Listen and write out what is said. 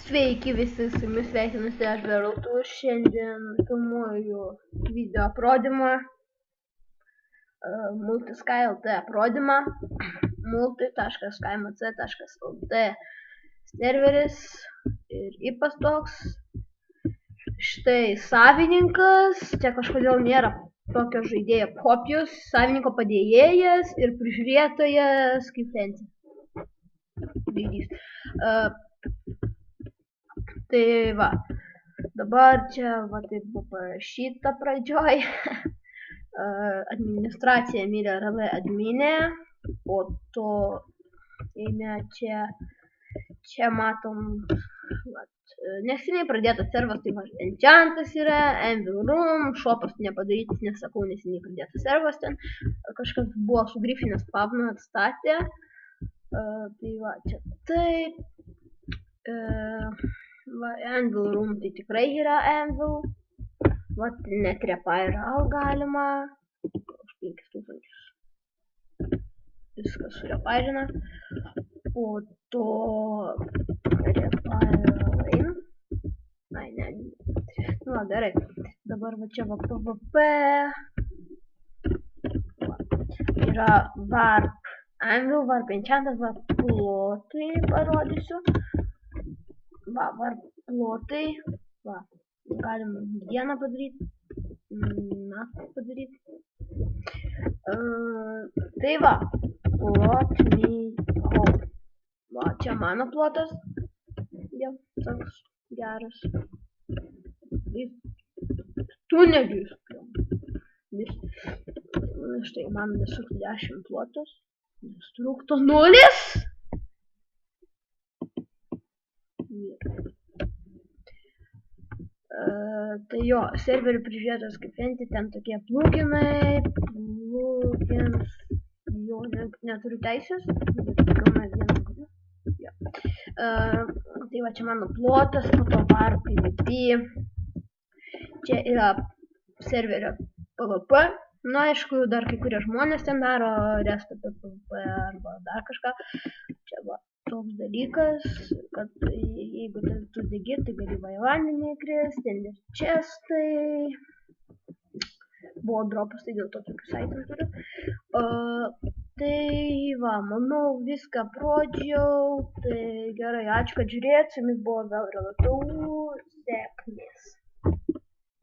Sveiki visi, su jumis sveikinusi aš Berautų, šiandien filmuoju video aprodymą, multisky.lt aprodymą, multi.kmc.lt serveris ir IPAS toks. Štai savininkas, čia kažkodėl nėra tokio žaidėjo kopijos, savininko padėjėjas ir prižiūrėtojas kaip Fenty. Tai va, dabar čia va taip buvo parašyta pradžioj, administracija Emilija RL adminė, po to eime čia matom, neseniai pradėtas servas, tai va, Enchantas yra, Anvil Room, shopas nepadarytas, nesakau, neseniai pradėtas servas ten, kažkas buvo sugrifinęs pavną atstatė, tai va, čia taip. Va, Anvil Room tai tikrai yra Anvil. Va, net repairau galima. Už 5000. Viskas surepairina. Po to repairau. Ai, ne. Nu, gerai. Dabar va čia va PvP. Va. Yra Warp Anvil, Warp Enchantas, Warp plotai parodysiu. Va, Warp plotai, va, galim dieną padaryti, naktį padaryti. Tai va, plot me home. Va, čia mano plotas, jau toks geras. Tunelius. Štai man destrukto 10 plotas, destrukto 0. Tai jo, serverį prižiūrėtas kaip Fenty, ten tokie pluginai, jo, neturiu teisės, tai va, čia mano plotas, po to Warp PvP, čia yra serverio PvP, nu aišku, dar kai kurie žmonės ten daro restą PvP arba dar kažką, čia va. Toks dalykas, kad jeigu tu degi, tai gali į vandenį įkrist, ten ir čestai. Buvo dropas, tai dėl to tokius aitrus turiu. Tai va, manau viską aprodžiau. Tai gerai, ačiū, kad žiūrėjot, su jumis buvo Berautų.